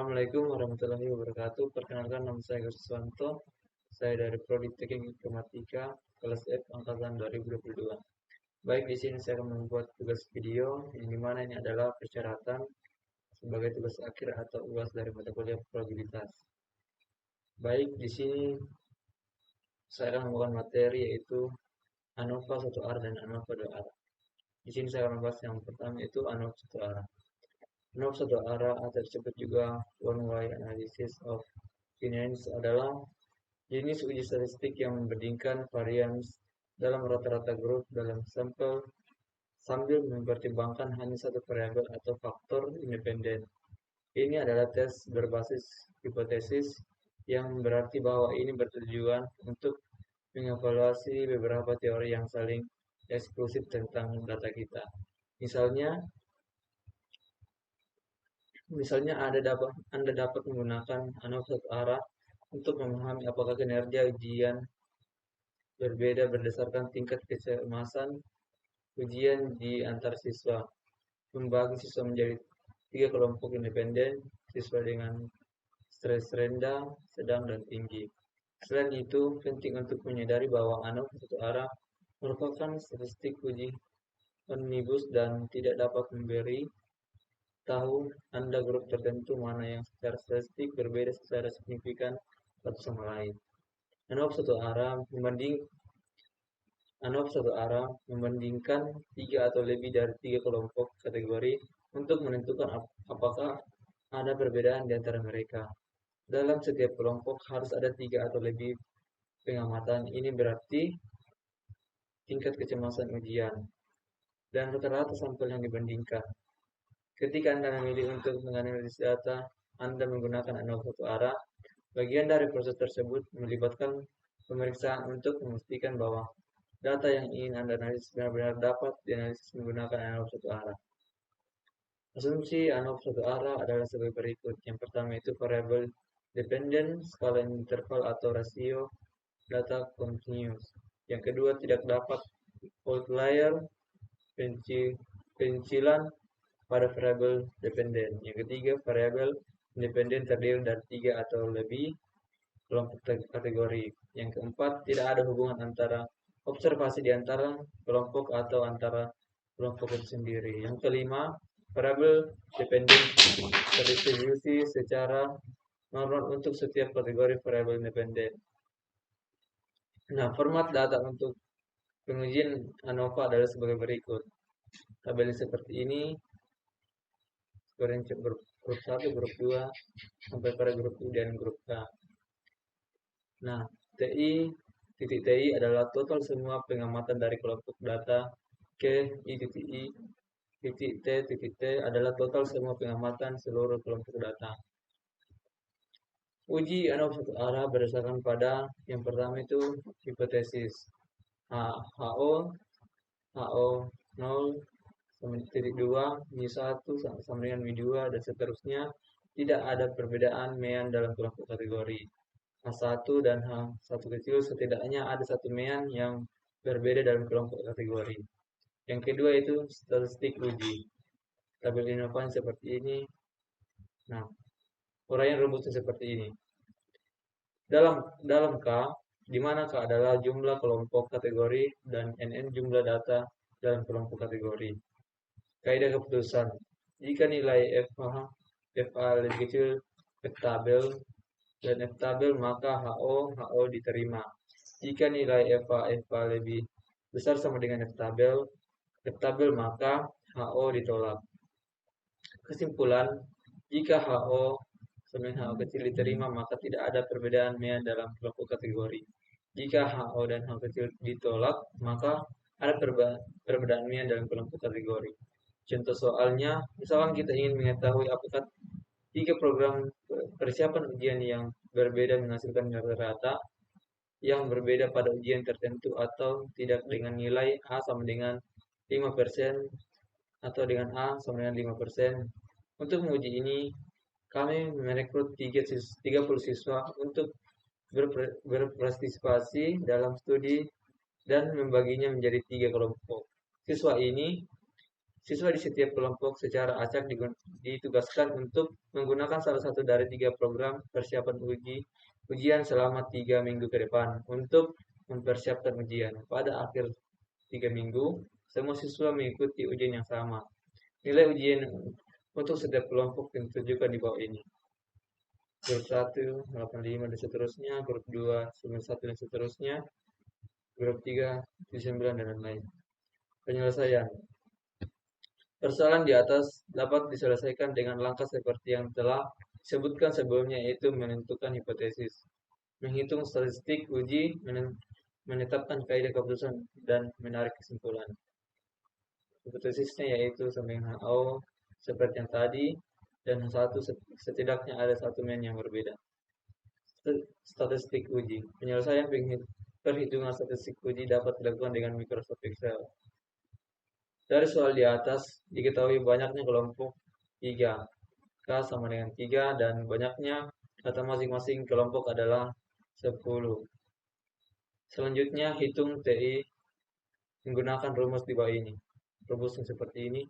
Assalamualaikum warahmatullahi wabarakatuh. Perkenalkan nama saya Guswanto. Saya dari Prodi Teknik Informatika kelas F angkatan 2022. Baik, di sini saya akan membuat tugas video yang dimana ini adalah persyaratan sebagai tugas akhir atau UAS dari mata kuliah probabilitas. Baik, di sini saya akan membuat materi yaitu ANOVA satu arah dan ANOVA dua arah. Di sini saya akan membahas yang pertama itu ANOVA satu arah. ANOVA satu arah atau disebut juga one-way analysis of variance adalah jenis uji statistik yang membandingkan varians dalam rata-rata grup dalam sampel sambil mempertimbangkan hanya satu variabel atau faktor independen. Ini adalah tes berbasis hipotesis yang berarti bahwa ini bertujuan untuk mengevaluasi beberapa teori yang saling eksklusif tentang data kita. Misalnya Anda dapat menggunakan ANOVA satu arah untuk memahami apakah kinerja ujian berbeda berdasarkan tingkat kecemasan ujian di antar siswa. Membagi siswa menjadi 3 kelompok independen, siswa dengan stres rendah, sedang, dan tinggi. Selain itu, penting untuk menyadari bahwa ANOVA satu arah merupakan statistik uji omnibus dan tidak dapat memberi tahu Anda grup tertentu mana yang secara statistik berbeda secara signifikan satu sama lain. ANOVA satu arah membandingkan 3 atau lebih dari 3 kelompok kategori untuk menentukan apakah ada perbedaan di antara mereka. Dalam setiap kelompok harus ada 3 atau lebih pengamatan. Ini berarti tingkat kecemasan ujian dan rata-rata sampel yang dibandingkan. Ketika Anda memilih untuk menganalisis data, Anda menggunakan ANOVA satu arah. Bagian dari proses tersebut melibatkan pemeriksaan untuk memastikan bahwa data yang ingin Anda analisis benar-benar dapat dianalisis menggunakan ANOVA satu arah. Asumsi ANOVA satu arah adalah sebagai berikut. Yang pertama itu variable dependent, skala interval atau rasio data continuous. Yang kedua tidak dapat outlier, pencilan pada variabel dependen. Yang ketiga, variabel independen terdiri dari 3 atau lebih kelompok kategori. Yang keempat, tidak ada hubungan antara observasi di antara kelompok atau antara kelompok itu sendiri. Yang kelima, variabel dependen terdistribusi secara normal untuk setiap kategori variabel independen. Nah, format data untuk pengujian ANOVA adalah sebagai berikut. Tabelnya seperti ini, scoring grup 1, grup 2, sampai pada grup U dan grup K. Nah, titik TI adalah total semua pengamatan dari kelompok data ke titik T adalah total semua pengamatan seluruh kelompok data. Uji ANOVA satu arah berdasarkan pada yang pertama itu hipotesis HO 0 sama titik 2, Mi1 sama dengan Mi2 dan seterusnya. Tidak ada perbedaan mean dalam kelompok kategori. H1 dan H1 kecil setidaknya ada satu mean yang berbeda dalam kelompok kategori. Yang kedua itu statistik uji. Tabel inovasi seperti ini. Nah, uraian rumusnya seperti ini. Dalam K, di mana K adalah jumlah kelompok kategori dan NN jumlah data dalam kelompok kategori. Kaidah keputusan. Jika nilai FA lebih kecil F tabel dan F tabel maka HO diterima. Jika nilai FA lebih besar sama dengan F tabel maka HO ditolak. Kesimpulan, jika HO sama dengan HO kecil diterima maka tidak ada perbedaan mean dalam kelompok kategori. Jika HO dan HO kecil ditolak maka ada perbedaan mean dalam kelompok kategori. Contoh soalnya, misalkan kita ingin mengetahui apakah 3 program persiapan ujian yang berbeda menghasilkan rata-rata yang berbeda pada ujian tertentu atau tidak dengan nilai A sama dengan 5% atau dengan A sama dengan 5%. Untuk menguji ini, kami merekrut 30 siswa untuk berpartisipasi dalam studi dan membaginya menjadi 3 kelompok. Siswa ini Siswa di setiap kelompok secara acak ditugaskan untuk menggunakan salah satu dari 3 program persiapan ujian selama 3 minggu ke depan untuk mempersiapkan ujian. Pada akhir 3 minggu, semua siswa mengikuti ujian yang sama. Nilai ujian untuk setiap kelompok ditunjukkan di bawah ini. Grup 1, 85 dan seterusnya, grup 2, 91 dan seterusnya, grup 3, 79 dan lain-lain. Penyelesaian. Persoalan di atas dapat diselesaikan dengan langkah seperti yang telah disebutkan sebelumnya, yaitu menentukan hipotesis, menghitung statistik uji, menetapkan kaidah keputusan, dan menarik kesimpulan. Hipotesisnya yaitu samping HO seperti yang tadi, dan satu setidaknya ada satu main yang berbeda. Statistik uji. Penyelesaian perhitungan statistik uji dapat dilakukan dengan Microsoft Excel. Dari soal di atas, diketahui banyaknya kelompok 3. K sama dengan 3 dan banyaknya data masing-masing kelompok adalah 10. Selanjutnya, hitung TI menggunakan rumus di bawah ini. Rumus yang seperti ini.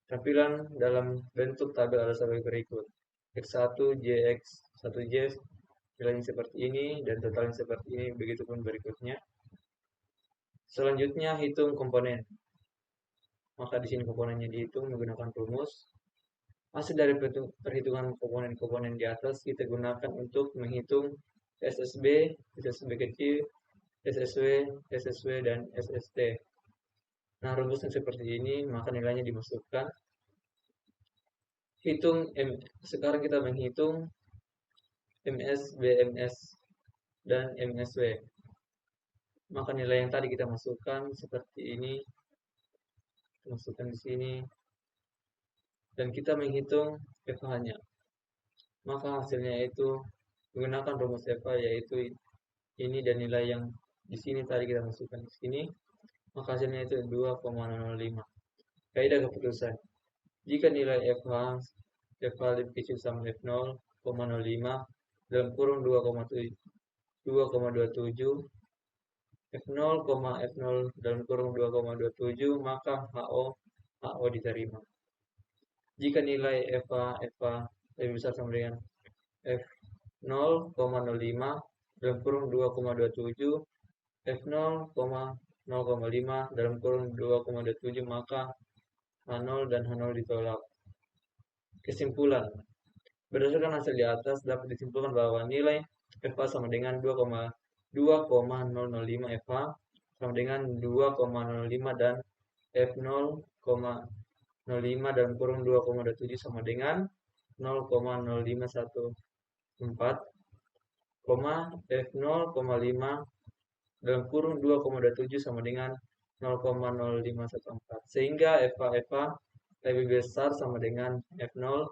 Tampilan dalam bentuk tabel ada sebagai berikut. X1, JX, 1J, nilainya seperti ini, dan totalnya seperti ini, begitupun berikutnya. Selanjutnya, hitung komponen. Maka di sini komponennya dihitung menggunakan rumus. Hasil dari perhitungan komponen-komponen di atas kita gunakan untuk menghitung SSB, SSB kecil, SSW, SSW, dan SST. Nah, rumusnya seperti ini, maka nilainya dimasukkan. Sekarang kita menghitung MS, BMS, dan MSW. Maka nilai yang tadi kita masukkan seperti ini, masukkan di sini, dan kita menghitung FH-nya. Maka hasilnya itu menggunakan rumus FH, yaitu ini dan nilai yang di sini tadi kita masukkan di sini, maka hasilnya itu 2,05. Kaidah keputusan. Jika nilai FH lebih kecil sama F0,05 dalam kurung 2,27, F0, F0 dalam kurung 2,27, maka HO diterima. Jika nilai FH lebih besar sama dengan F0,05 dalam kurung 2,27, F0,0,5 dalam kurung 2,27, maka H0 dan H0 ditolak. Kesimpulan. Berdasarkan hasil di atas, dapat disimpulkan bahwa nilai FH sama dengan 2,005 FH sama dengan 2,05 dan F0,05 dalam kurung 2,27 sama dengan 0,0514, F0,5 dalam kurung 2,27 sama dengan 0,0514. Sehingga FH lebih besar sama dengan F0,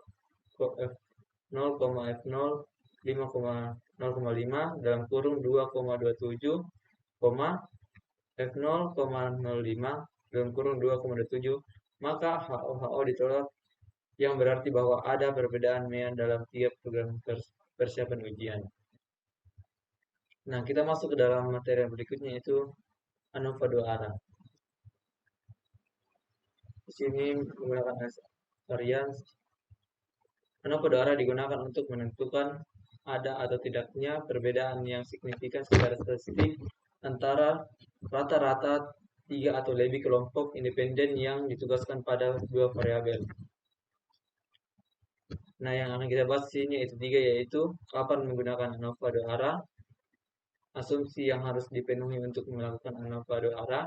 F0,F0 5,0,5 dalam kurung 2,27, F0,05 dalam kurung 2,27, maka HO ditolak, yang berarti bahwa ada perbedaan mean dalam tiap program persiapan ujian. Nah, kita masuk ke dalam materi berikutnya, yaitu ANOVA 2 arah. Di sini menggunakan varian. ANOVA 2 arah digunakan untuk menentukan ada atau tidaknya perbedaan yang signifikan secara statistik antara rata-rata 3 atau lebih kelompok independen yang ditugaskan pada 2 variabel. Nah, yang akan kita bahas di sini yaitu 3, yaitu kapan menggunakan ANOVA 2 arah, asumsi yang harus dipenuhi untuk melakukan ANOVA 2 arah,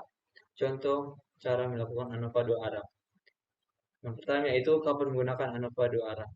contoh cara melakukan ANOVA 2 arah. Yang pertama yaitu kapan menggunakan ANOVA 2 arah.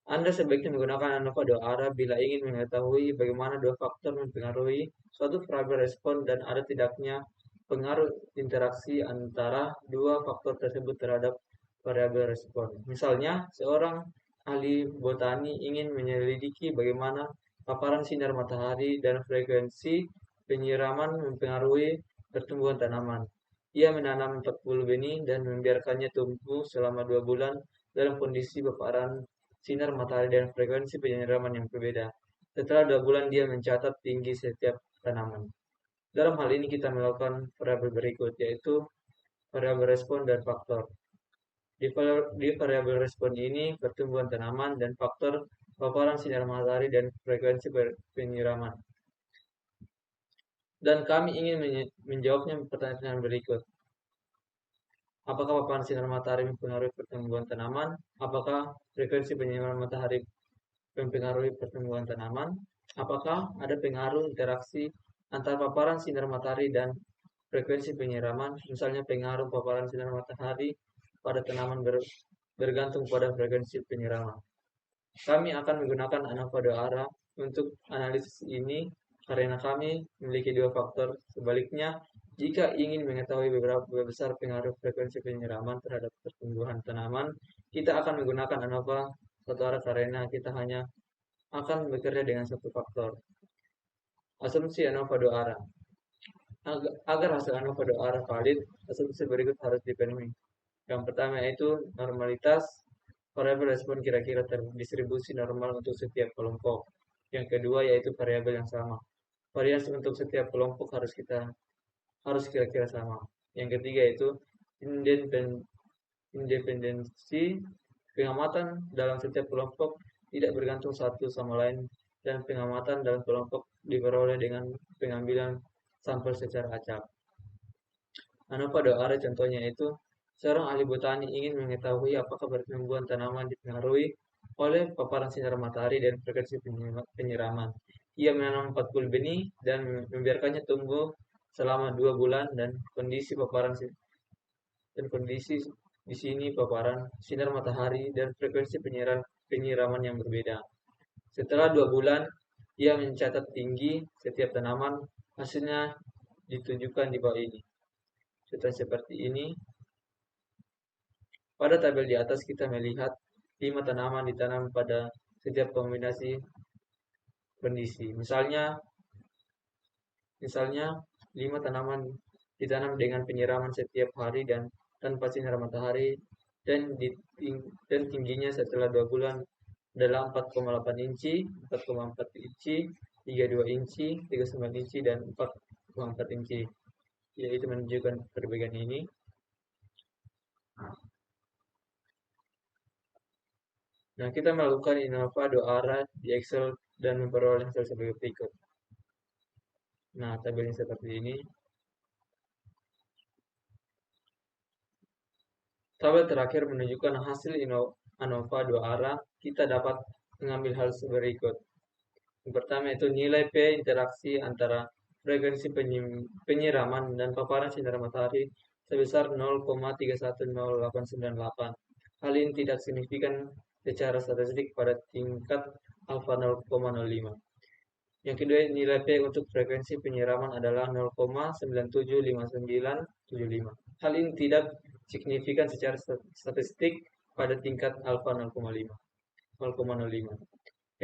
Anda sebaiknya menggunakan ANOVA 2 arah bila ingin mengetahui bagaimana 2 faktor mempengaruhi suatu variabel respon dan ada tidaknya pengaruh interaksi antara 2 faktor tersebut terhadap variabel respon. Misalnya, seorang ahli botani ingin menyelidiki bagaimana paparan sinar matahari dan frekuensi penyiraman mempengaruhi pertumbuhan tanaman. Ia menanam 40 benih dan membiarkannya tumbuh selama 2 bulan dalam kondisi paparan sinar matahari dan frekuensi penyiraman yang berbeda. Setelah 2 bulan dia mencatat tinggi setiap tanaman. Dalam hal ini kita melakukan variabel berikut, yaitu variabel respon, dan faktor. Di variabel respon ini pertumbuhan tanaman dan faktor paparan sinar matahari dan frekuensi penyiraman. Dan kami ingin menjawabnya pertanyaan berikut. Apakah paparan sinar matahari mempengaruhi pertumbuhan tanaman? Apakah frekuensi penyiraman matahari mempengaruhi pertumbuhan tanaman? Apakah ada pengaruh interaksi antara paparan sinar matahari dan frekuensi penyiraman? Misalnya pengaruh paparan sinar matahari pada tanaman bergantung pada frekuensi penyiraman. Kami akan menggunakan ANOVA 2 untuk analisis ini karena kami memiliki dua faktor. Sebaliknya, jika ingin mengetahui beberapa besar pengaruh frekuensi penyiraman terhadap pertumbuhan tanaman, kita akan menggunakan ANOVA 1 karena kita hanya akan bekerja dengan satu faktor. Asumsi ANOVA 2. Agar hasil ANOVA 2 valid, asumsi berikut harus dipenuhi. Yang pertama yaitu normalitas variabel respon kira-kira terdistribusi normal untuk setiap kelompok. Yang kedua yaitu variabel yang sama. Variasi untuk setiap kelompok harus kira-kira sama. Yang ketiga yaitu independensi pengamatan dalam setiap kelompok tidak bergantung satu sama lain dan pengamatan dalam kelompok diperoleh dengan pengambilan sampel secara acak. ANOVA 2 contohnya itu seorang ahli botani ingin mengetahui apakah pertumbuhan tanaman dipengaruhi oleh paparan sinar matahari dan frekuensi penyiraman. Ia menanam 40 benih dan membiarkannya tumbuh selama 2 bulan dan kondisi di sini paparan sinar matahari dan frekuensi penyiraman yang berbeda. Setelah 2 bulan, ia mencatat tinggi setiap tanaman. Hasilnya ditunjukkan di bawah ini. Seperti ini. Pada tabel di atas kita melihat 5 tanaman ditanam pada setiap kombinasi kondisi. Misalnya 5 tanaman ditanam dengan penyiraman setiap hari dan tanpa sinar matahari dan tingginya setelah 2 bulan adalah 4,8 inci, 4,4 inci, 32 inci, 39 inci, dan 4,4 inci. Yaitu menunjukkan perbedaan ini. Nah, kita melakukan ANOVA 2 di Excel dan memperoleh hasil sebagai berikut. Nah, tabelnya seperti ini. Tabel terakhir menunjukkan hasil ANOVA 2 kita dapat mengambil hal berikut. Yang pertama itu nilai P interaksi antara frekuensi penyiraman dan paparan sinar matahari sebesar 0,310898. Hal ini tidak signifikan secara statistik pada tingkat alfa 0,05. Yang kedua, nilai P untuk frekuensi penyiraman adalah 0,975975. Hal ini tidak signifikan secara statistik pada tingkat alfa 0,05.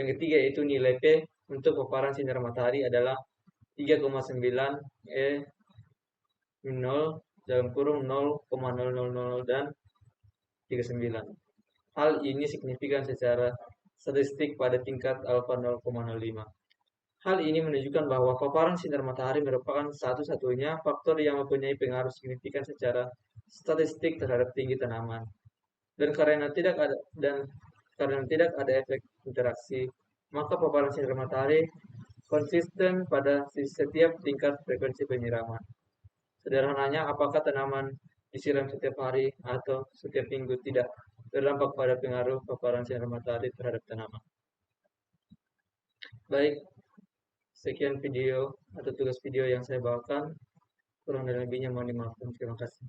Yang ketiga yaitu nilai P untuk paparan sinar matahari adalah 3,9 E0 dalam kurung 0,000 dan 39. Hal ini signifikan secara statistik pada tingkat alfa 0,05. Hal ini menunjukkan bahwa paparan sinar matahari merupakan satu-satunya faktor yang mempunyai pengaruh signifikan secara statistik terhadap tinggi tanaman. Dan karena tidak ada efek interaksi, maka paparan sinar matahari konsisten pada setiap tingkat frekuensi penyiraman. Sederhananya, apakah tanaman disiram setiap hari atau setiap minggu tidak berdampak pada pengaruh paparan sinar matahari terhadap tanaman. Baik, sekian video atau tugas video yang saya bawakan. Kurang dan lebihnya mohon dimaafkan. Terima kasih.